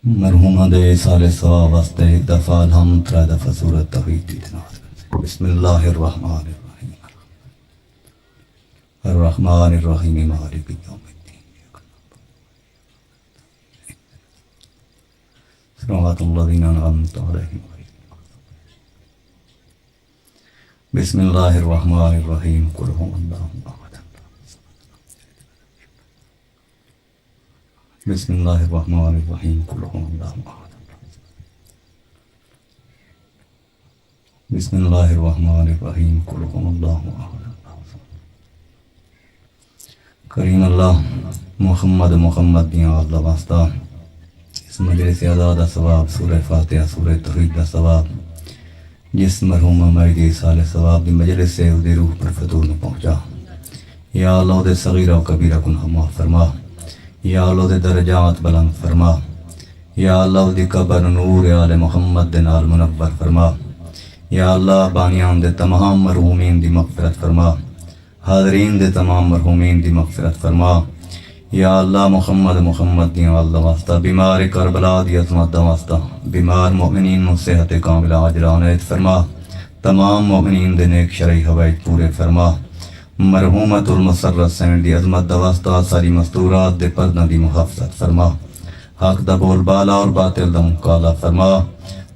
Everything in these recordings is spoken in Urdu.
مرحومہ دے سال ثواب واسطے ایک دفعہ الحمد ترہ دفعہ سورت توحید کی تلاوت کرتے ہیں۔ بسم اللہ الرحمن الرحیم الرحمن الرحیم مالک یوم الدین صراط الذین انعمت علیہم غیر المغضوب علیہم۔ بسم اللہ الرحمن الرحیم قل هو اللہ احد۔ بسم اللہ الرحمن الرحیم قل هو اللہ احد۔ بسم اللہ الرحمن الرحیم قل هو اللہ احد۔ کریم اللہ محمد دیاں اللہ واسطہ اس مجلس آزاد ثواب سورہ فاتحہ سورہ توحید دا ثواب جس مرحوم مائی دی سال ثواب دی مجلس سے دی روح پر فتور میں پہنچا۔ یا اللہ دے صغیرہ و کبیرہ گناہ معاف فرما، یا اللہ دے درجات بلند فرما، یا اللہ دی قبر نور آل محمد دے نال منور فرما، یا اللہ بانیان دے تمام مرحومین دی مغفرت فرما، حاضرین دے تمام مرحومین دی مغفرت فرما، یا اللہ محمد دیاں اللہ واسطہ بیمار کربلا دی عظمت دا واسطہ بیمار مؤمنین نو صحت کاملہ عاجلہ عنایت فرما، تمام مؤمنین دے نیک شرعی حوائج پورے فرما، مرحومت المسرت سین دی عظمت دا واسطہ ساری مستورات دے پردہ دی محافظت فرما، حق دا بول بالا اور باطل دا مقالہ فرما،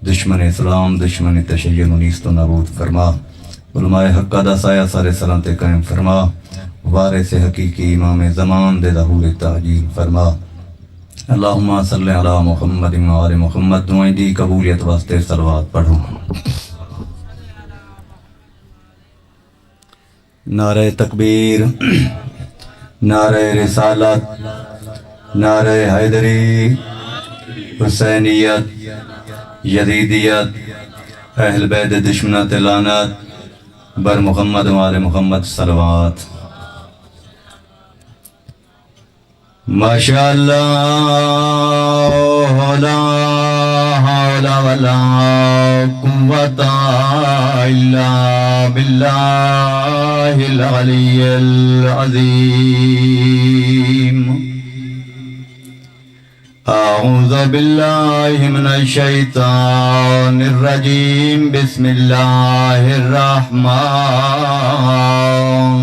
دشمن اسلام دشمن تشیع نیست و نابود فرما، علماء حق دا سایہ سارے سلامت قائم فرما، وارث حقیقی امام زمان دے ظہور تحجیل فرما۔ اللہم صلی علی محمد و آل محمد۔ دعائیں دی قبولیت واسطے صلوات پڑھو۔ نعرہ تکبیر، نعرہ رسالت، نعرہ حیدری، حسینیت، یزیدیت، اہل بیت دشمنات لعنت، بر محمد و آل محمد صلوات۔ ماشاءاللہ لا حول ولا قوة الا باللہ العلی العظیم۔ اعوذ باللہ من الشیطان الرجیم، بسم اللہ الرحمن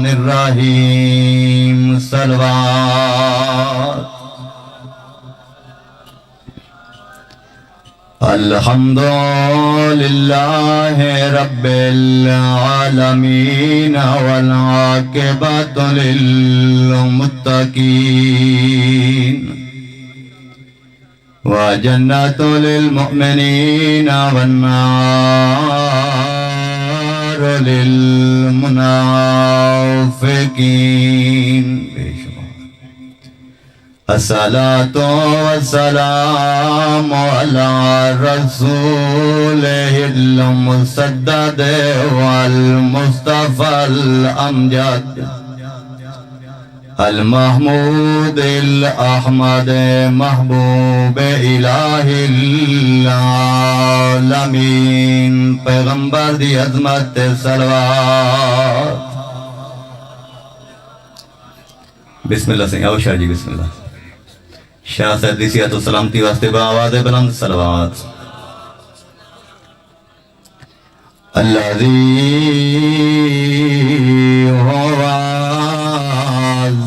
الرحیم، صلوات۔ الحمد للہ رب العالمین والعاقبۃ للمتقین وجنت للمؤمنین والنار للمنافقین۔ الصلاة والسلام على رسوله المسدد والمصطفى الأمجد المحمود الأحمد محبوب إله العالمين، پیغمبر دی عظمت صلوات۔ بسم اللہ سے آؤ شاہ جی، بسم اللہ۔ شاہ صاحب دی صحت و سلامتی واسطے بآواز بلند صلوات۔ الذی هو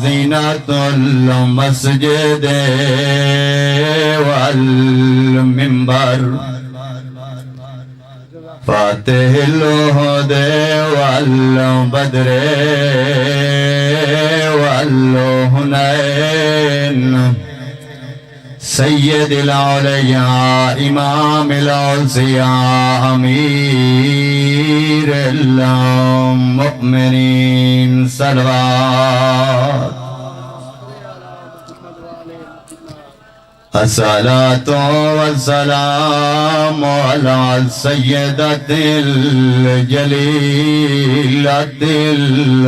زینۃ المسجد والمنبر فاتح الہدى والبدر والحنین، سید الاولیاء امام الاوصیاء امیر المؤمنین، صلوات۔ الصلاة والسلام على السيدة الجليلة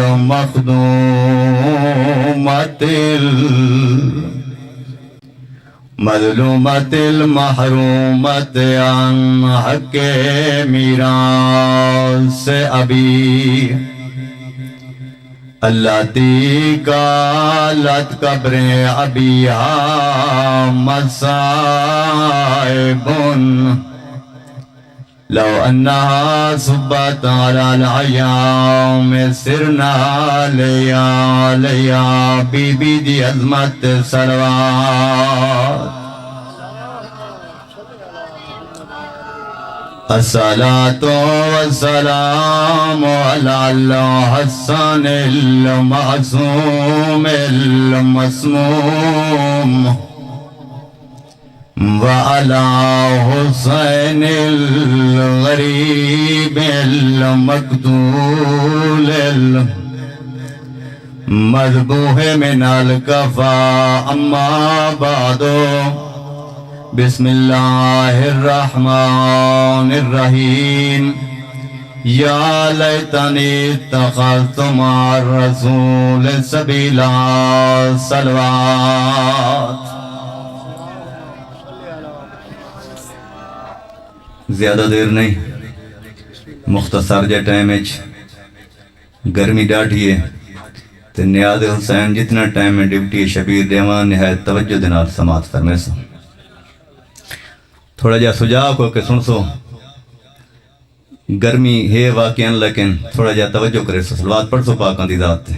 المخدومة المظلومة المحرومة عن حق میراث أبي التي قالت قبر أبيها مصائب لو أنها صبت على الأيام سرنا ليا بيبي دي عظمت صلوات الصلاة والسلام على الحسن المعصوم المسموم وعلى حسين الغريب المقتول المذبوح من الكفا أما بعد بسم الله الرحمن الرحيم يا ليتني اتخذت مع الرسول سبيلا صلوات زیادہ دیر نہیں مختصر جے ٹائم گرمی ڈاٹھی ہے تو نیاز حسین جتنا ٹائم میں ڈپٹی شبیر دیوان نہایت توجہ دنال سماعت فرمے سو تھوڑا جا سجاو کو کہ سن سو گرمی ہے واقعاً لیکن تھوڑا جا توجہ کرے سو صلوات پڑھ سو پاکاں دی ذات تے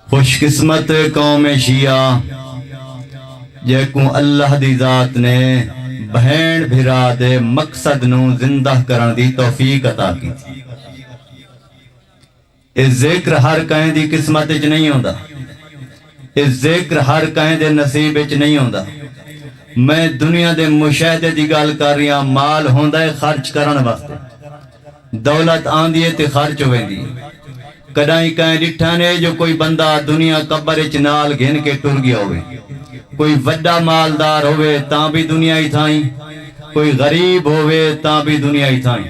خوش قسمت قوم شیعہ جے کو اللہ دی ذات نے بہن بھرا دے مقصد نو زندہ کرن دی توفیق عطا کی تھی اس ذکر ہر کہیں دی قسمت اچ نہیں ہوندا اس ذکر ہر کہیں دے نصیب اچ نہیں ہوندا میں دنیا دے مشاہدے دی گل کر رہی ہاں مال ہوندا ہے خرچ کرن واسطے دولت آندی ہے تے خرچ ہوندی ہے کدائیں کہیں ڈٹھا نے جو کوئی بندہ دنیا قبر اچ نال گھن کے ٹر گیا ہوئے کوئی وڈا مالدار ہوئے تاں بھی دنیا ہی تھائیں کوئی غریب ہوئے تاں بھی دنیا ہی تھائیں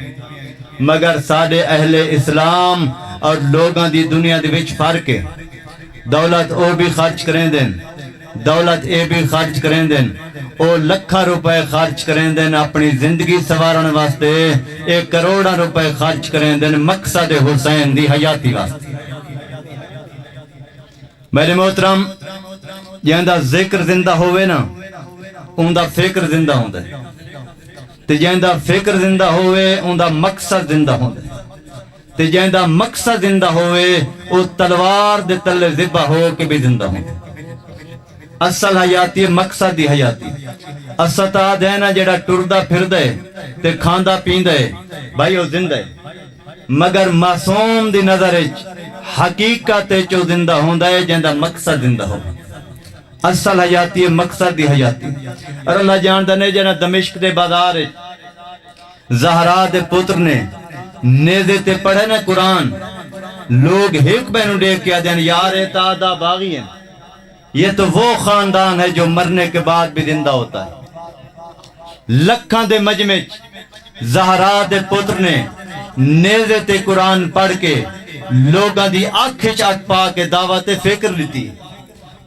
مگر ساڑے اہل اسلام اور لوگاں دی دنیا دی وچ فرق ہے دولت او بھی خرچ کریں دیں دولت اے بھی خرچ کریں دیں او لکھا روپے خرچ کریں دیں اپنی زندگی سوارن واسطے 1 کروڑ روپے خرچ کریں دیں مقصد حسین دی حیاتی واسطے میرے محترم جہاں ذکر زندہ ہوئے نا ان دا فکر زندہ ہوندہ ہے تے جہاں فکر زندہ ہوئے ان دا مقصد زندہ ہوندہ ہے تے جہاں مقصد زندہ ہوئے او تلوار دے تلے ذبح ہو کے بھی زندہ ہوندہ ہے اصل حیاتی مقصد دی حیاتی اسطاد ہے نا جڑا ٹردہ پھر دے تے کھاندہ پین دے بھائی او زندہ ہے مگر معصوم دی نظر حقیقت چو زندہ ہوندہ ہے جہاں مقصد زندہ ہوندہ ہے اصل حیاتی ہے مقصد دی حیاتی اور اللہ جاندہ نے جنہ دمشق دے بازار زہرا دے پتر نے نیزے تے پڑھے نا قرآن لوگ ہیک بینو دیکھ کیا دین یار اتادہ باغی ہیں یہ تو وہ خاندان ہے جو مرنے کے بعد بھی زندہ ہوتا ہے لکھاں دے مجمع زہرا دے پتر نے نیزے تے قرآن پڑھ کے لوگاں دی آنکھ چاک پا کے دعوت فکر لیتی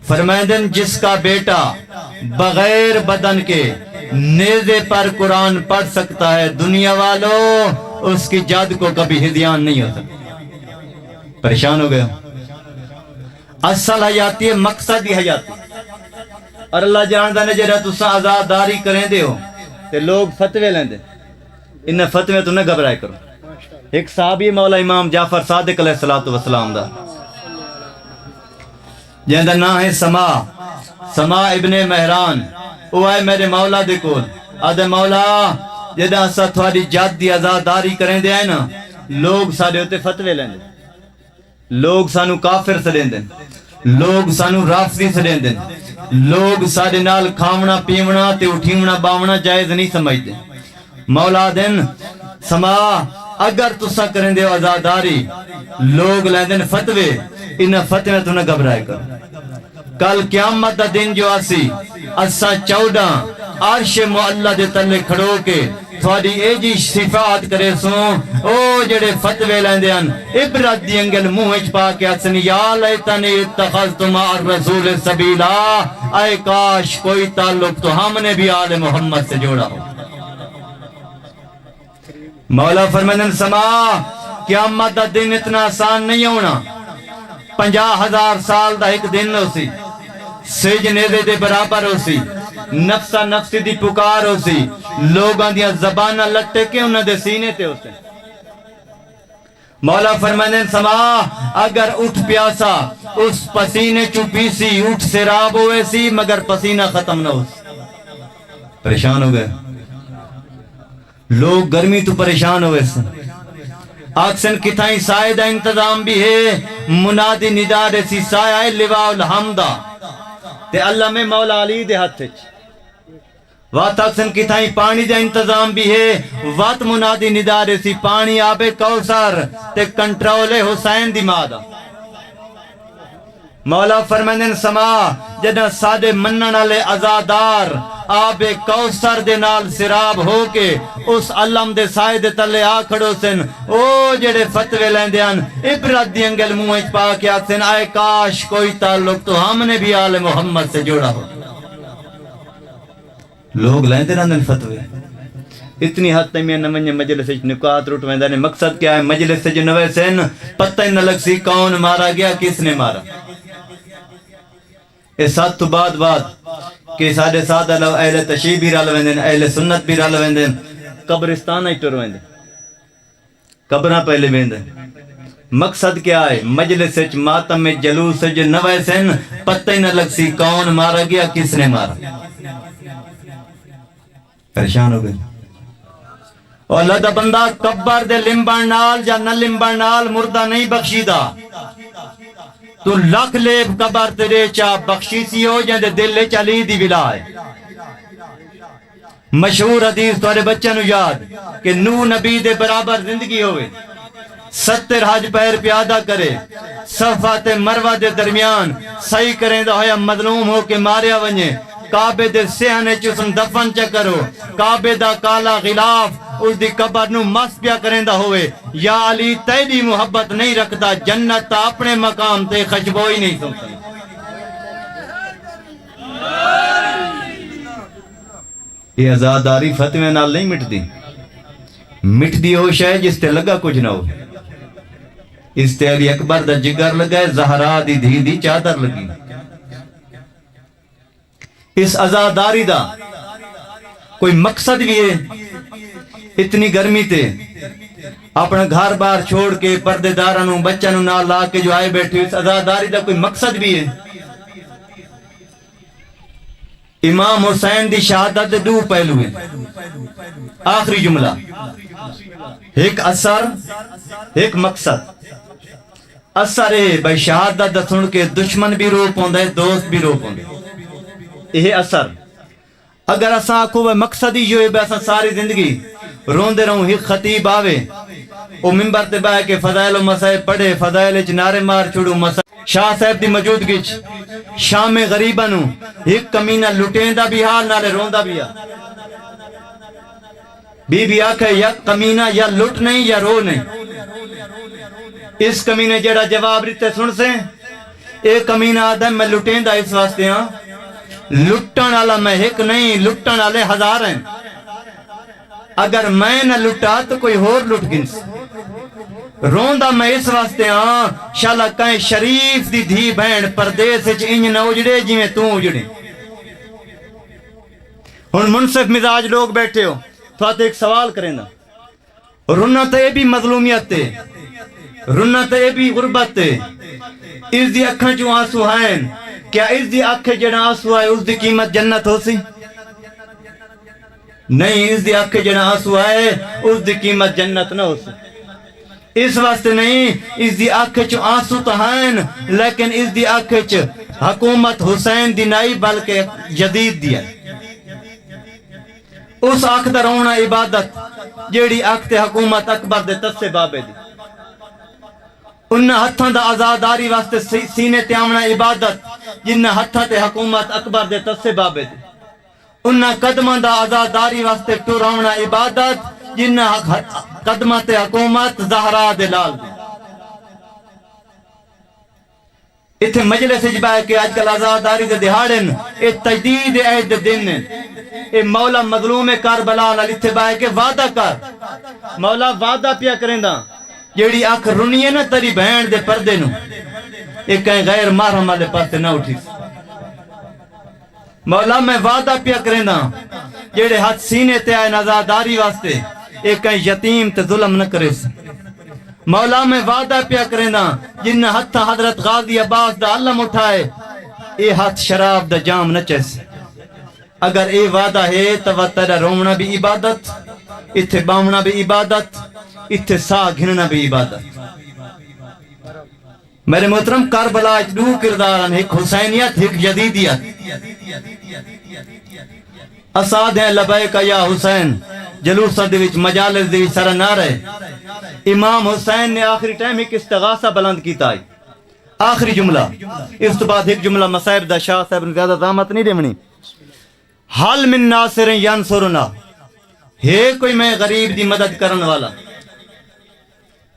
فرمائندن جس کا بیٹا بغیر بدن کے نیزے پر قرآن پڑھ سکتا ہے دنیا والوں اس کی جد کو کبھی ہدیان نہیں ہو سکتا پریشان ہو گیا اصل حیاتی ہے مقصد ہی حیاتی اور اللہ جاندہ نے جرہ تسا آزاداری کریں دے ہو تے لوگ فتوے لیں دے انہیں فتوے تو نہ گھبرائے کرو ایک صحابی مولا امام جعفر صادق علیہ السلام دا جہاں نا ہے سما ابن مہران او آئے میرے مولا دے کول آدھے مولا جہاں سا تھوڑی جات دی آزاداری کریں دے آئے نا لوگ سارے ہوتے فتوے لیں دے لوگ سانو کافر سڑیں دیں لوگ سانو رافضی سڑیں دیں لوگ سارے نال کھاونا پیونا تے اٹھیونا باونا جائز نہیں سمجھ دیں مولا دن سما اگر تسا کریں دے آزاداری لوگ لیں دیں فتوے انہیں فتوے تو نہ گھبرائے کر کل قیامت دا دن جو آسی اسا 14 عرش معلہ دے تلے کھڑو کے تھوڑی اے جی صفات کرے سوں او جڑے فتوے لیندے ہیں عبرت دی انگل منہ پا کے اسن یا لیتنی اتخذت مع الرسول سبیلا اے کاش کوئی تعلق تو ہم نے بھی آل محمد سے جوڑا ہو مولا فرمائیں سما قیامت دا دن اتنا آسان نہیں ہونا 50,000 سال دا ایک دن ہو سی سجنے دے برابر ہو سی نفسا نفسی دی پکار ہو سی لوگاں دیا زبانہ لٹے کے انہاں دے سینے تے ہو سی مولا فرمائیں سما اگر اٹھ پیاسا اس پسینے چو پیسی اٹھ سراب ہوئے سی مگر پسینہ ختم نہ ہو سی پریشان ہو گئے لوگ گرمی تو پریشان ہوئے سے آکسن کتائیں سائے دا انتظام بھی ہے منادی ندا ریسی سائے لواء الحمدہ تے اللہ میں مولا علی دے ہاتھ وات آکسن کتائیں پانی دا انتظام بھی ہے وات منادی ندا ریسی پانی آبے کوثر تے کنٹرول حسین دی مادہ مولا فرمائن سما جنہ سادے منن والے عزادار آب کوثر دے نال سراب ہو کے اس علم دے سائے دے تلے آ کھڑو سن او جڑے فتوے لیندے ان عبرت دی انگل منہ وچ پا کے آکھن آئے کاش کوئی تعلق تو ہم نے بھی آل محمد سے جوڑا ہو لوگ لیندے رہندے فتوے اتنی حد تک میں نمنج مجلس وچ نکات روٹ ویندا نے مقصد کیا ہے مجلس سے جو نوے سن پتہ ہی نہ لگ سی کون مارا گیا کس نے مارا اس ساتھ تو بعد کہ ساڑھے ساتھ اہل تشیع بھی رال ویندن اہل سنت بھی رال ویندن قبرستان ہی ٹر ویندن قبرہ پہلے ویندن مقصد کیا ہے مجلس وچ ماتم میں جلوس جو نوے سن پتہ ہی نہ لگ سی کون مارا گیا کس نے مارا پریشان ہو گئے اور اللہ دا بندہ قبر دے لمبر نال یا نہ لمبر نال مردہ نہیں بخشیدہ تو لکھ لیب قبر تیرے چاہ بخشیسی ہو جاندے دل چلی دی ولائے مشہور حدیث توڑے بچہ نو یاد کہ نو نبی دے برابر زندگی ہوئے 70 حج پیر پیادہ کرے صفات مروہ دے درمیان صحیح کریں دا ہویا مظلوم ہو کے ماریا ونجے کعبے دے سہنے چسن دفن چکرو کعبے دا کالا غلاف اس دی قبر نو مس پیا کریں دا ہوئے یا علی تیری محبت نہیں رکھتا جنت تا اپنے مقام تے خشبوئی نہیں سنتا یہ ازاداری فتوے نال نہیں مٹ دی ہوش ہے جس تے لگا کچھ نہ ہو اس تے علی اکبر دا جگر لگا زہرا دی دھی دی چادر لگی اس ازاداری دا کوئی مقصد بھی ہے اتنی گرمی تے اپنا گھر بار چھوڑ کے پردے دارانوں بچانوں نہ لا کے جو آئے بیٹھے اس ازاداری دا کوئی مقصد بھی ہے امام حسین دی شہادت دو پہلو ہیں آخری جملہ ایک اثر ایک مقصد اثر ہے بھائی شہادت دا سن کے دشمن بھی رو پوندے دوست بھی رو پوندے یہ اثر اگر اساں کو مقصد ہی جو ہے بس ساری زندگی روندے رہوں ایک خطیب آوے او منبر تے بہ کے فضائل و مسائب پڑھے فضائل وچ نعرے مار چھوڑو مسائب شاہ صاحب دی موجودگی شام غریباں نو ایک کمینہ لٹیندا بھی حال نالے روندا بھی آ بی آکھے یا کمینہ یا لٹ نہیں یا رو نہیں اس کمینے جڑا جواب ریتے سن سے ایک کمینہ آدم میں لٹیندا اس واسطے ہاں لٹن والا میں ایک نہیں لٹن والے ہزار ہیں اگر میں نہ لٹا تو کوئی اور لٹ گنس روندا میں اس واسطے ہاں شالا کہیں شریف دی دھی بہن پردیس وچ انج نہ اجڑے جویں تو اجڑے ہن منصف مزاج لوگ بیٹھے ہو تو ایک سوال کریں نا رونا تے بھی مظلومیت تے رونا تے بھی غربت تے اس دی اکھاں چوں آنسو ہیں کیا اس دی آنکھیں جڑا آنسو آئے اس دی قیمت جنت ہو سی نہیں اس دی آنکھیں جڑا آنسو آئے اس دی قیمت جنت نہ ہو سی اس واسطے نہیں اس دی آنکھیں چو آنسو تو ہیں لیکن اس دی آنکھیں چو حکومت حسین دی نائی بلکہ جدید دیا اس آنکھ دا رونا عبادت جیڑی آنکھ تے حکومت اکبر دے تسے بابے دی انہا ہتھاں دا آزاداری واسطے سینے تے آمنا عبادت جنہا ہتھاں تے حکومت اکبر دے تسے بابے دی انہا قدمہ دا آزاداری واسطے ٹور آمنا عبادت جنہا قدمہ تے حکومت زہرا دے لال دی اتھے مجلس اجبائے کہ آج کل آزاداری دے دہاڑن اے تجدید عہد دن اے مولا مظلوم کربلا نال اتباع کے وعدہ کر مولا وعدہ پیا کریں دا جیڑی اکھ رنی ہے نا تیری بہن دے پردے نو اے کہیں غیر محرم والے پاسے نہ اٹھی مولا میں وعدہ پیا کریں دا جیڑے ہاتھ سینے تے آئے نزاداری واسطے اے کہیں یتیم تے ظلم نہ کرے مولا میں وعدہ پیا کریں دا جن ہتھا حضرت غازی عباس دا علم اٹھائے اے ہاتھ شراب دا جام نہ چیسے اگر اے وعدہ ہے تو تیرا رومنا بھی عبادت اتھے بامنا بھی عبادت اتھے سا گھننا بھی عبادت میرے محترم کربلا دو کرداران ایک حسینیت ایک جدیدیت اساد ہیں لبیک یا حسین جلوسہ دیوچ مجالس دیوچ سارا نعرہ امام حسین نے آخری ٹائم ایک استغاثہ بلند کیتا ہے آخری جملہ اس تو بعد ایک جملہ مصائب دا شاہ صاحب نے زیادہ زحمت نہیں دیونی حل من ناصر ینصرنا ہے کوئی میں غریب دی مدد کرن والا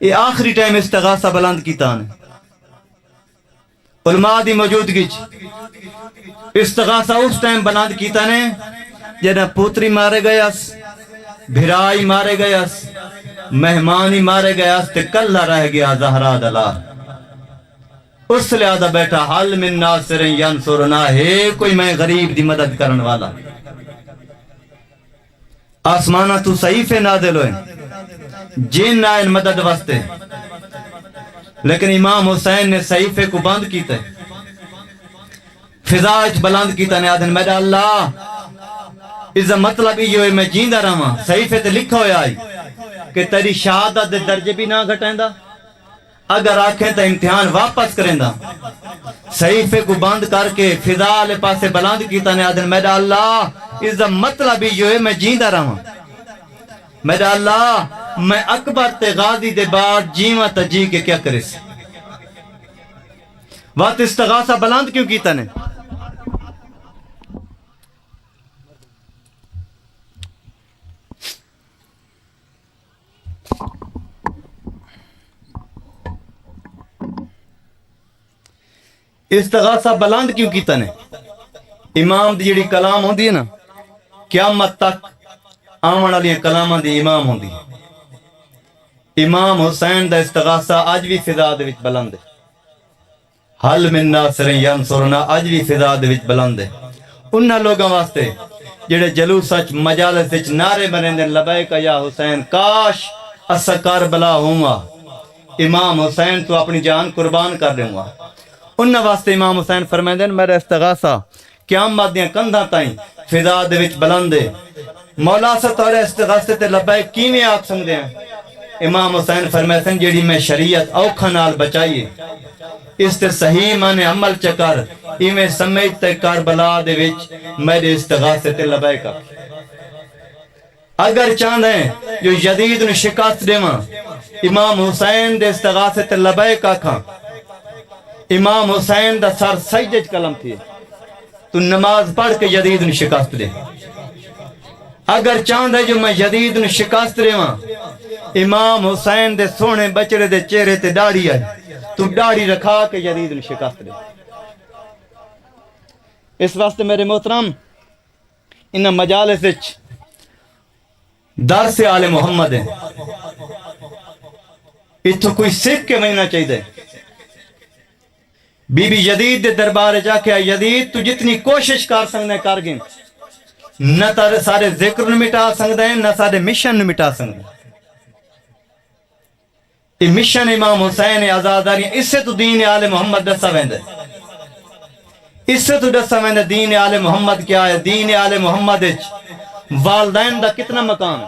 یہ آخری ٹائم استغاثہ بلند کیتا ہے علماء دی موجودگی استغاثہ اس ٹائم بلند کیتا نے جنہ پوتری مارے گیاس بھرائی مارے گیاس مہمانی مارے گیاس تے کلہ رہ گیا زہرا دلار اس لہذا بیٹھا حل من ناصر ینصرنا ہے کوئی میں غریب دی مدد کرن والا آسمانہ تو صحیفے نازل ہوئے جن آئین مدد واسطے لیکن امام حسین نے صحیفے کو بند کیتے فضاج بلند کیتا نے آدھن میرا اللہ اس مطلب یہ ہوئے میں جیندہ رہا صحیفے تے لکھا ہویا آئی کہ تیری شہادت دے درجے بھی نہ گھٹائیں دا اگر آنکھیں تا امتحان واپس کریں دا صحیفے کو بند کر کے فضا لے پاسے بلند کیتا نے آدھن میرا اللہ اس مطلب یہ ہوئے میں جیندہ رہا میرا اللہ میں اکبر تے غازی دے بعد جیوہ تا جی کے کیا کرے سے وقت استغاثہ بلند کیوں کیتا نے استغاثہ بلند کیوں کیتا نے امام دی جڑی کلام ہوندی ہے نا قیامت تک آمن والی کلاماں دی امام ہوندی امام حسین دا استغاثہ اج بھی فضا دے وچ بلند ہے حل من ناصر ینصرنا اج بھی فضا دے وچ بلند ہے انہاں لوگاں واسطے جڑے جلوس وچ مجالس وچ نعرے بنیندے لبیک یا حسین کاش اسا کربلا ہوواں امام حسین تو اپنی جان قربان کر دوں گا انہاں واسطے امام حسین فرمائندے میرا استغاثہ قیامت دیاں کندھاں تائیں فضا دے وچ بلند ہے مولا سے تورے استغاثے تے لبیک کیویں آکھ سکدے ہیں امام حسین فرمائے جیڑی میں شریعت اوکھا نال بچائیے اس تے صحیح مانے عمل چکر ایویں سمجھ تے کربلا دے وچ میرے استغاثے تے لبیک اگر چاہندے جو یزید نو شکست دیواں امام حسین دے استغاثے تے لبیک آکھاں امام حسین دا سر سجدے کلم تھی تو نماز پڑھ کے یزید نو شکست دے اگر چاہندے جو میں یزید نو شکست دیواں امام حسین دے سونے بچڑے دے چہرے تے داڑھی آئی تو داڑھی رکھا کے یزید نو شکست دے اس واسطے میرے محترم انہاں مجالس وچ درس آل محمد ہیں اتھو کوئی سکھ کے مہینہ چاہیے بی بی یزید دے دربارے جا کے یزید تو جتنی کوشش کر سکتے ہیں کر گئے نہ تارے سارے ذکر نو مٹا سکتے ہیں نہ سارے مشن نو مٹا سکتے ہیں یہ مشن امام حسین آزاداری اس سے تو دین آل محمد دسا ویندے اس سے تو دسا ویندے دین آل محمد کیا ہے دین آل محمد والدین دا کتنا مقام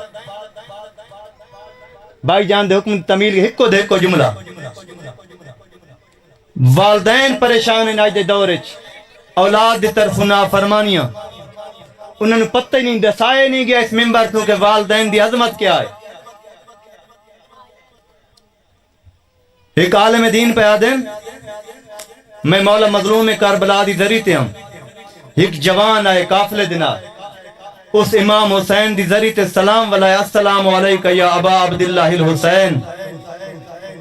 بھائی جان دے حکم تمیل ہکو دے ہکو جملہ والدین پریشان ہیں آج دے دورے اولاد دی طرف نافرمانیاں انہوں نے پتہ ہی نہیں دسائے نہیں گیا اس ممبر تو کہ والدین دی عظمت کیا ہے ایک عالم دین پہ آدم میں مولا مظلوم کربلا دی ذریعے تے ہم ایک جوان آئے قافلے دنا اس امام حسین دی ذریعے تے سلام والائے السلام علیکہ یا ابا عبداللہ الحسین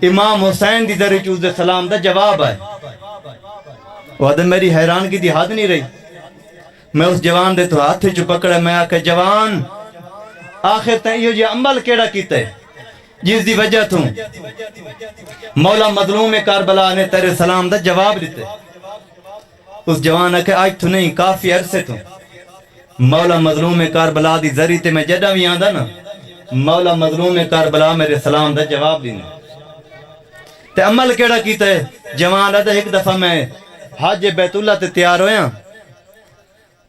امام حسین دی ذریعے چوز دے سلام دا جواب آئے وہ آدم میری حیران کی دی حد نہیں رہی میں اس جوان دے تو ہاتھ چ پکڑا میں آکھے جوان آخر تیو جی عمل کیڑا کیتا ہے جس دی وجہ تو مولا مظلوم کربلا نے تیرے سلام دا جواب دیتے. اس جوان آکھے آج تو نہیں کافی عرصے تو مولا مظلوم کربلا دی ذری تے میں جڑا بھی آندا نا مولا مظلوم کربلا میرے سلام دا جواب دینا. تے عمل کیڑا کیتا ہے جوان آدھا ایک دفعہ میں حج بیت اللہ تے تیار ہویا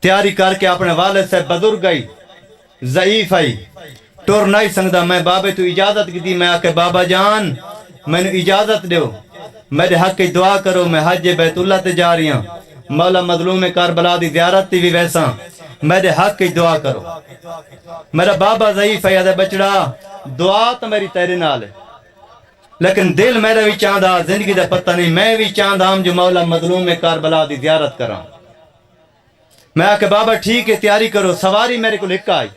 تیاری کر کے اپنے والد سے بزرگ آئی ضعیف آئی ٹور نہیں سنگدا میں بابے تو اجازت کی دی. میں آکے بابا جان میں نے اجازت دیو میرے حق کی دعا کرو میں حج بیت اللہ تے جا رہی ہوں مولا مظلوم کربلا دی زیارت تی بھی ویسا میرے حق کی دعا کرو. میرا بابا ضعیف ہے یا بچڑا دعا تو میری تیرے نال ہے لیکن دل میرا بھی چاہتا زندگی دا پتہ نہیں میں بھی چاہتا ہوں جو مولا مظلوم کربلا دی زیارت کراں. میں آکے بابا ٹھیک ہے تیاری کرو. سواری میرے کو لکھا آئی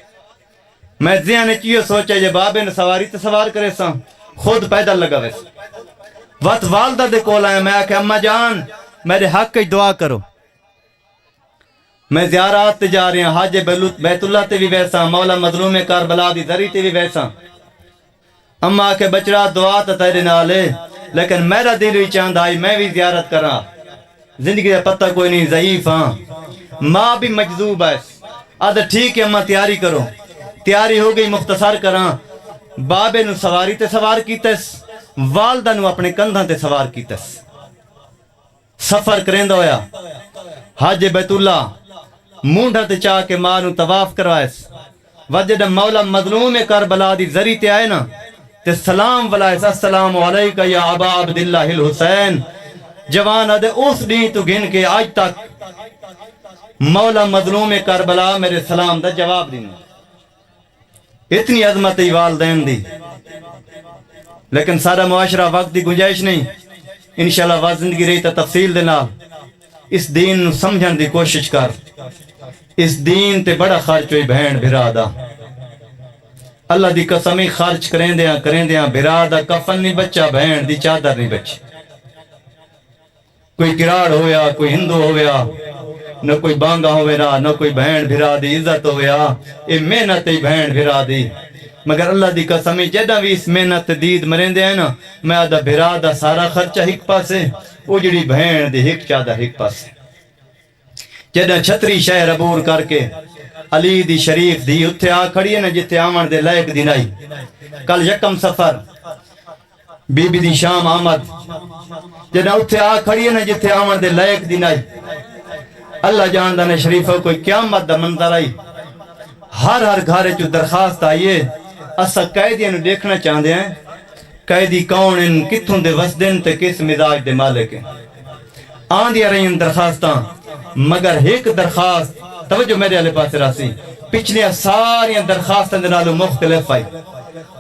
میں ذہن چیئے سوچا جے بابے نے سواری تو سوار کرے سا خود پیدل لگا ویسا وقت والدہ دے کول آیا. میں آکے اماں جان میرے حق کی دعا کرو میں زیارات تے جا رہی ہوں حج بیت اللہ تے بھی ویسا مولا مظلوم کربلا دی ذری تے بھی ویسا. اماں آکے بچڑا دعا تو تیرے نال ہے لیکن میرا دل بھی چاہتا آئی میں بھی زیارت کراں زندگی دا پتہ کوئی نہیں ضعیف ہاں. ماں بھی مجذوب ہے آدھا ٹھیک ہے اماں تیاری کرو. تیاری ہو گئی مختصر کراں بابے نو سواری تے سوار کیتس والدہ نو اپنے کندھاں تے سوار کیتس سفر کریندہ ہویا حج بیت اللہ مونڈھا تے چاہ کے ماں نو طواف کروائس. وجد مولا مظلوم کربلا دی ذری تے آئے نا تے سلام ولائس السلام علیکہ یا ابا عبداللہ الحسین. جوان آدھے اس دین تو گن کے آج تک مولا مظلوم کربلا میرے سلام دا جواب دینا. اتنی عظمت ہی والدین دی لیکن سارا معاشرہ وقت دی گنجائش نہیں. انشاءاللہ وقت زندگی رہی تا تفصیل دینا اس دین نو سمجھن دی کوشش کر. اس دین تے بڑا خرچ ہوئی بہن بھرا دا اللہ دی قسمی خرچ کریں دیاں بھرا دا کفن نہیں بچا بہن دی چادر نہیں بچی. کوئی کراڑ ہویا کوئی ہندو ہویا نہ کوئی بانگا ہویا نہ کوئی بہن بھرا دی عزت ہویا اے محنت ہی بہن بھرا دی. مگر اللہ دی قسمی جدہ بھی اس محنت دید مرندے ہیں نا میں آدھا بھرا دا سارا خرچہ ہک پاسے وہ جڑی بہن دی ہک چادہ ہک پاسے. جدہ چھتری شہر عبور کر کے علی دی شریف دی اتھے آ کھڑی ہے نا جتے آمن دے لائق دی نائی. کل یکم سفر بی بی دی شام آمد جدہ اتھے آ کھڑی ہے نا جتے آمن دے لائق دی نائی. اللہ جاندہ نے شریفہ کوئی قیامت دا منظر آئی ہر گھارے چو درخواست آئیے اسا قیدیاں نو دیکھنا چاہندے ہیں قیدی کون ان کتھوں دے وسدن تے کس مزاج دے مالک ہیں. آن دیا رہی ان درخواستاں مگر ایک درخواست توجہ میرے علیہ پاس راسی پچھلی ساری درخواستاں دے نالو مختلف آئی.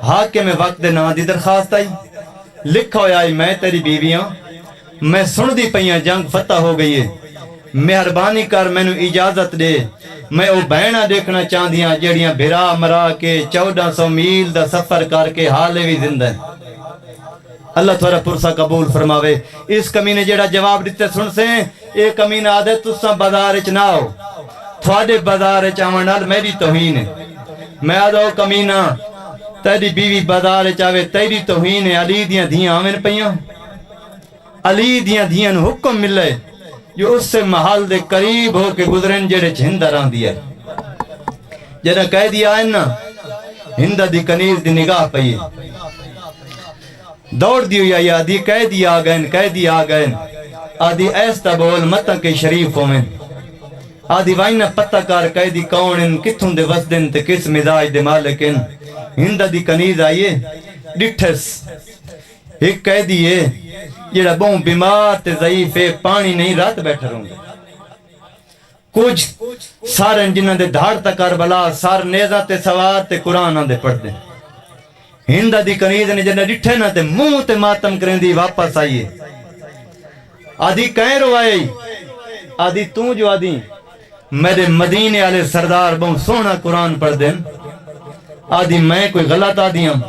حاکم وقت دے نا دی درخواست آئی لکھا ہویا آئی میں تیری بیویاں میں سن دی پئیاں جنگ فتح ہو گئی ہے مہربانی کر میں نو اجازت دے میں او بہنہ دیکھنا چاہدیاں جڑیاں بھرا مرا کے 1400 میل دا سفر کر کے حالے بھی زندہ ہیں. اللہ تھوڑا پرسہ قبول فرماوے. اس کمینے جڑا جواب دیتے سن سے اے کمینہ آدھے تُساں بازار اچ نہ ہو تھوڑے بازار اچ آمن نال میری توہین ہے. میں آدھا او کمینہ تیری بیوی بازار اچ آوے تیری توہین ہے. علی دیاں دھیاں آمن پئیاں علی دیاں دھیاں نو حکم ملے جو اس سے محل دے قریب ہو کے گزرن جڑے ہندہ رہن دیا جڑا کہہ دیا ہے نا ہندہ دی کنیز دی نگاہ پئی دوڑ دیو یا آدھی کہہ دیا آگئن آدھی ایستا بول متا کے شریف ہومیں آدھی وائنہ پتہ کار کہہ دی کون ان کتھوں دے وسدن تے کس مزاج دے مالکن. ہندہ دی کنیز آئیے ڈٹھس ایک کہہ دیئے جڑا بہن بیمار تے ضعیف ہے پانی نہیں رات بیٹھا رہوں گا. کچھ سارن جنہاں دے دھاڑ تا کربلا سار نیزہ تے سوار تے قرآن آن دے پڑھ دے. ہندہ دی کنیز نے جنہ ڈٹھے نا تے منہ تے ماتم کریں دی واپس آئیے آدھی کہیں روائے آدھی تو جو آدھی میرے مدینے والے سردار بہن سونا قرآن پڑھ دیں آدھی میں کوئی غلط آدھی ہوں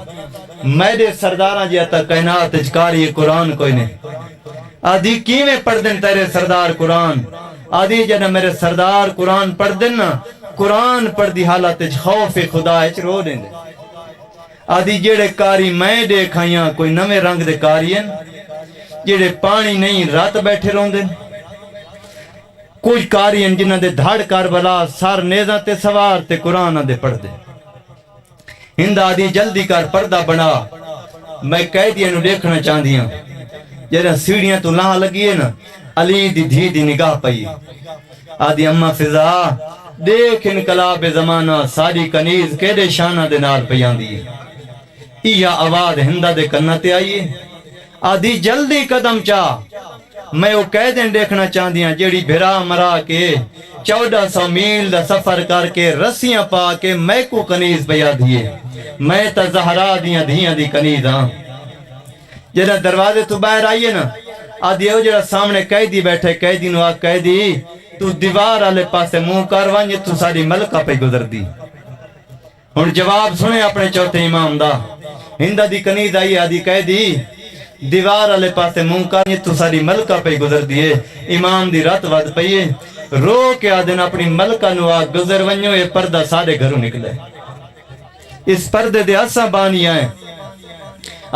میرے سرداراں جی آتا کائنات اجکاری قرآن کوئی نہیں. آدھی کیویں پڑھ دیں تیرے سردار قرآن آدھی جنہ میرے سردار قرآن پڑھ دینا قرآن پڑھ دی حالت خوف خدا رو دیں دے آدھی جیڑے کاری میں دیکھائیاں کوئی نوے رنگ دے کاری ہیں جیڑے پانی نہیں رات بیٹھے رہن دیں کچھ کاری ہیں جنہ دے دھاڑ کربلا سار نیزہ تے سوار تے قرآن دے پڑھ دے ہند آدھی جلدی کر پردہ بنا میں قیدیاں نو دیکھنا چاہدی ہوں جیڑا سیڑیاں تو لاں لگی ہے نا علی دی دھی دی نگاہ پئی آدھی اماں فضا دیکھ انقلاب زمانہ ساری کنیز کیڑے شانہ دے نال پیان دی یہ آواز ہندہ دے کرنا تے آئیے آدھی جلدی قدم چاہ میں وہ قیدیں دیکھنا چاہدی ہوں جیڑی بھرا مرا کے 1400 میل دا سفر کر کے رسیاں پا کے میں کو کنیز پیا دیئے میں تا زہرا دیاں دھیاں دی کنیز ہاں جیڑا دروازے تو باہر آئیے نا آدھی او جیڑا سامنے قیدی بیٹھے قیدی نو آگ قیدی تو دیوار آلے پاسے منہ کروانی تو ساری ملکہ پہ گزر دی ہن جواب سنے اپنے چوتھے امام دا ہندہ دی کنیز آئی آدھی قیدی دیوار آلے پاسے منہ کروانی تو ساری ملکہ پہ گزر دیئے امام دی رات ود پئیے رو کے آدھن اپنی ملکہ نو آگ گزر ونیو یہ پردہ سارے گھروں نکلے اس پردے دے اساں بانی آئیں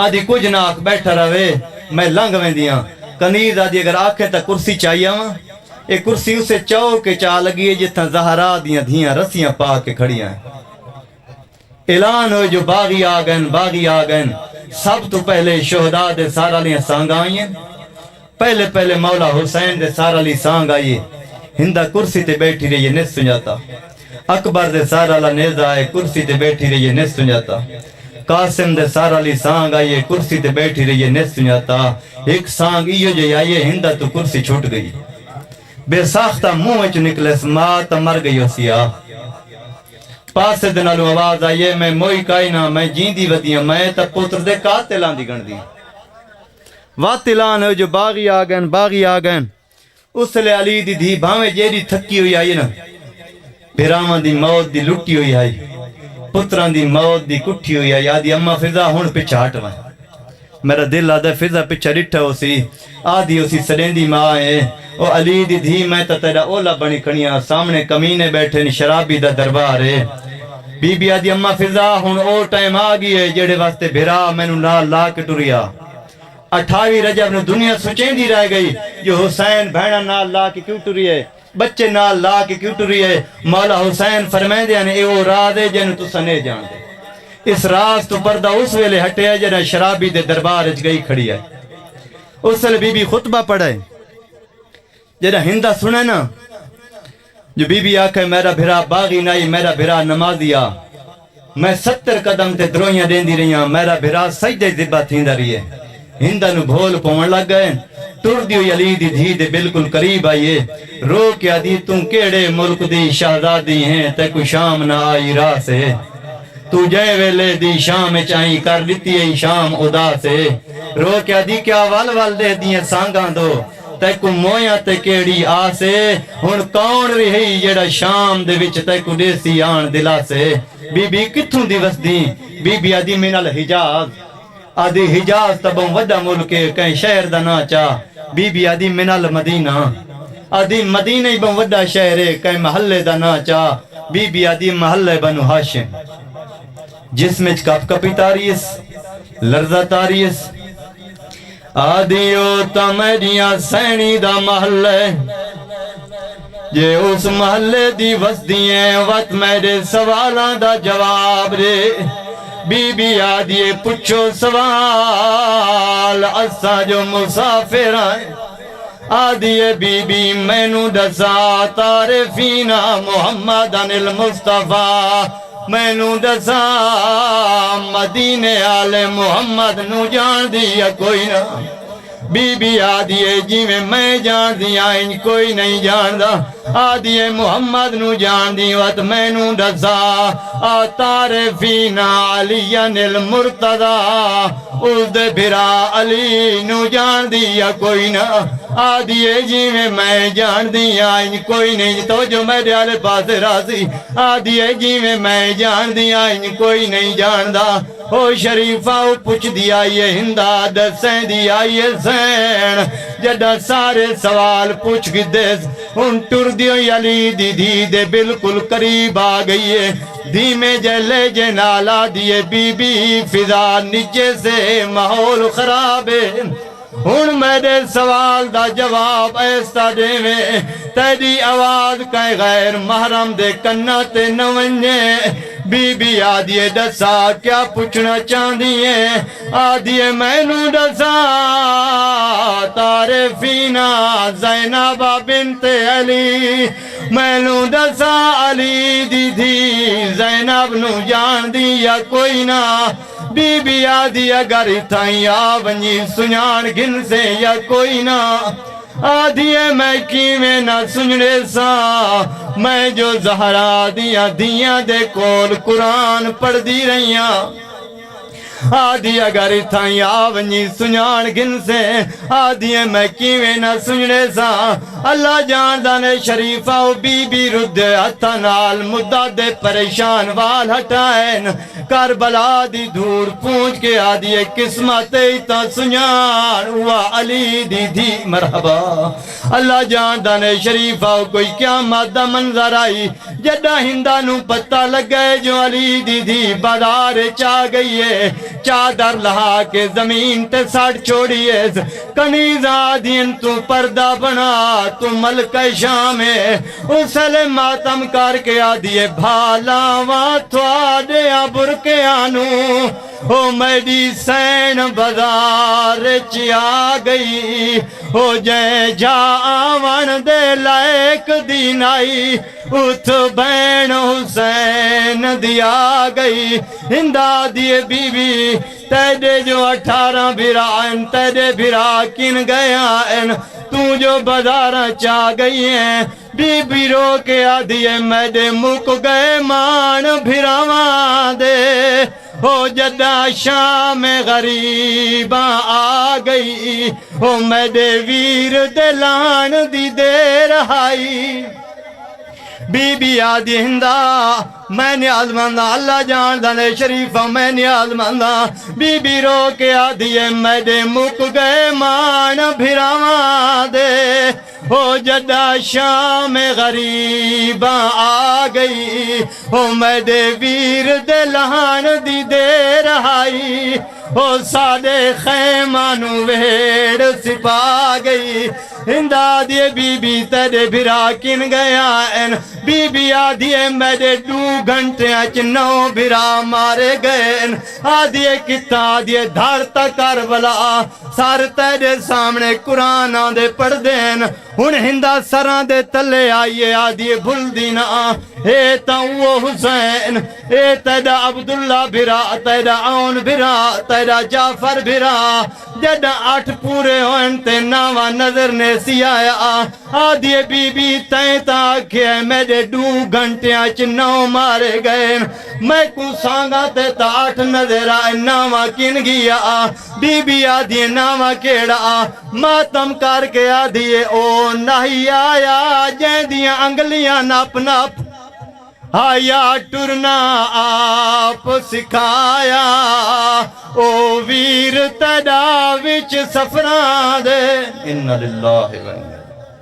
آدھی کچھ ناک بیٹھا رہے میں لنگ میں دیاں کنیز آدھی اگر آنکھیں تا کرسی چاہیے ہاں ایک کرسی اسے چاو کے چاہ لگی ہے جتنا زہرا دیاں دھیاں رسیاں پا کے کھڑی ہیں اعلان ہوئے جو باغی آگئن سب تو پہلے شہداء دے سارا لیاں سانگ آئیں پہلے مولا حسین دے سارا لی سانگ آئیے ہندہ کرسی تے بیٹھی رہی ہے نس سنجاتا اکبر دے سارا لا نیزہ آئے کرسی تے بیٹھی رہی ہے نس سنجاتا قاسم دے سارا لی سانگ آئیے کرسی تے بیٹھی رہی ہے نس سنجاتا ایک سانگ ایو جے آئیے ہندہ تو کرسی چھوٹ گئی بے ساختہ منہ وچ نکلے ماں تا مر گئی ہو سیاہ پاس سے دنالو آواز آئیے میں موئی کائنا میں جیندی ودیاں میں تا پوتر دے قاتلان دی گن دی واتلان ہے جو باغی آگئن اس لے علی دی دھی بھاویں جیڑی تھکی ہوئی آئی نا بھراواں دی موت دی لٹی ہوئی آئی پتران دی موت دی کٹھی ہوئی آئی آدھی اماں فضا ہون پچھا ہٹوائیں میرا دل آدھا فضا پچھا ڈٹھا ہو سی آدھی اسی سڑیندی ماں ہے او علی دی دھی میں تا تیرا اولا بنی کھڑیاں سامنے کمینے بیٹھے نی شرابی دا دربار ہے بی بی آدھی اماں فضا ہون او ٹائم آگئی ہے جیڑے واسطے بھرا میں نو نال لا کے ٹریا 28 رجب نے دنیا سچیں دی رہ گئی جو حسین بھیڑا نال لا کے کیوں ٹری ہے بچے نال لا کے کیوں ٹری ہے مولا حسین فرمائیں دے اے او راز ہے جن تو سنے جان دے اس راز تو پردہ اس ویلے ہٹے ہے جنہ شرابی دے دربار اچ گئی کھڑی ہے اس ویلے بی بی خطبہ پڑھے جنہ ہندہ سنے نا جو بی بی آکھے میرا بھرا باغی نائی میرا بھرا نمازیا میں 70 قدم تے دروئیاں دین دی رہی ہوں میرا بھرا سجدے ذبح تھیندہ رہی ہے ہندہ نو بھول پون لگ گئے ٹر دی ہوئی علی دی دھی دے بالکل قریب آئیے رو کیا دی تم کیڑے ملک دی شہزادی ہیں تے کو شام نہ آئی راہ سے تو جائے ویلے دی شام چاہی کر لیتی ہے شام ادا سے رو کیا دی کیا وال دے دیئے سانگاں دو تے کو مویاں تے کیڑی آسے ہن کون رہی جڑا شام دے وچ تے کو دیسی آن دلا سے بی بی کتھوں دی وسدی بی بی آدھی من الحجاز آدھی حجاز تبوں وڈا ملکے کہیں شہر دا نا چاہ بی بی آدھی من المدینہ آدھی مدینہ بوں وڈا شہرے کہیں محلے دا نا چاہ بی بی آدھی محلے بنو ہاشم جس میں کپ کپی تاریس لرزہ تاریس آدھیو تمیریاں سینی دا محلے جے اس محلے دی وسدییں وقت میرے سوالاں دا جواب رے بی بی آدھیے پچھو سوال اسا جو مسافر آئے آدھیے بی بی مینو دسا تعریفینا محمد المصطفیٰ مینو دسا مدینے آلے محمد نو جان دیا کوئی نہ بی بی آدھیے جی میں جان دیا ان کوئی نہیں جان دا آدھیے محمد نو جان دی وقت میں نو دسا تعریفینا علیان المرتضی اس دے بھرا علی نو جان دیا کوئی نہ آدھیے جی میں جان دیا ان کوئی نہیں تو جو میرے آلے پاس راضی آدھیے جی میں جان دیا ان کوئی نہیں جان دا او شریفہ پوچھ دیا یہ ہندہ دسیں دیا یہ زین جدہ سارے سوال پوچھ گدیس ان ٹر دیو علی دی دی دے بالکل قریب آ گئی ہے دھیمے جلے جنالا دیے بی بی فضا نیچے سے ماحول خراب ہے ہن میرے سوال دا جواب ایسا دے میں تیری آواز کہیں غیر محرم دے کنہ تے نونجے بی بی آدھیے دسا کیا پوچھنا چاندیے آدھیے میں نو دسا تعریفینا زینب بنت علی میں نو دسا علی دی دی زینب نو جان دی یا کوئی نہ بی بی آدھی اگر اتھائیں آونی سنیان گن سے یا کوئی نہ آدھیے میں کیویں نہ سننے سا میں جو زہرا دیاں دے کول قرآن پڑھ دی رہیاں آدھی اگر اتھائیں آونی سنیان گن سے آدھیے میں کیویں نہ سننے سا اللہ جان دانے شریفہ بی بی رد اتنال مدد پریشان وال ہٹائیں کربلا دی دھور پونچ کے آدھیے قسمت تا سنیان ہوا علی دی دی مرحبا اللہ جان دانے شریفہ کوئی قیامت دا منظر آئی جدہ ہندہ نو پتہ لگ گئے جو علی دی دی بازار چا گئی ہے چادر لہا کے زمین تے ساڑ چھوڑیے کنیز آدھین تو پردہ بنا تو ملکہ شام ہے اسلے ماتم کر کے آدھیے بھالا واتھوا دے عبر کے آنو او میڈی سین بازار چیا گئی او جے جا آون دے لائک دین آئی اتھ بین حسین دیا گئی ہندہ دیے بی بی تیرے جو 18 بھرائن تیرے بھرا کن گیا ان تو جو بازاراں چا گئی ہیں بی بی رو کے آدھیے میڈے مک گئے مان بھراواں دے ہو جدہ شام غریباں آ گئی ہو میڈے ویر دلان دی دے رہائی بی بی آدھی ہندہ میں نیاز مندہ اللہ جان دانے شریفہ میں نیاز مندہ بی بی رو کے آدھیے میڈے مک گئے مان بھراواں دے ہو جدہ شام غریباں آ گئی ہو میڈے ویر دلان دی دے رہائی ہو سادے خیمانو ویڑ سپا گئی ہندہ آدھیے بی بی تیرے بھرا کن گیا ان بی بی آدھیے میرے 2 گھنٹے اچ 9 بھرا مارے گئے ان آدھیے کتا آدھیے دھارتا کربلا سار تیرے سامنے قرآن آدھے پڑھ دین ہن ہندہ سران دے تلے آئیے آدھیے بھل دینا اے تاؤ حسین اے تیرا عبداللہ بھرا تیرا عون بھرا تیرا جعفر بھرا جدہ 8 پورے ہوئن تے ناوہ نظر نے سی آیا آدھیے بی بی تین تاکھے میرے 2 گھنٹے اچ 9 مارے گئے میں کو سانگا تے تا 8 نظر آئے ناوہ کن گیا بی بی آدھیے ناوہ کیڑا ماتم کر کے آدھیے او نہیں آیا جین دیاں انگلیاں ناپ ناپ آیا ٹرنا آپ سکھایا او ویر تیرا وچ سفران دے انَ للہ و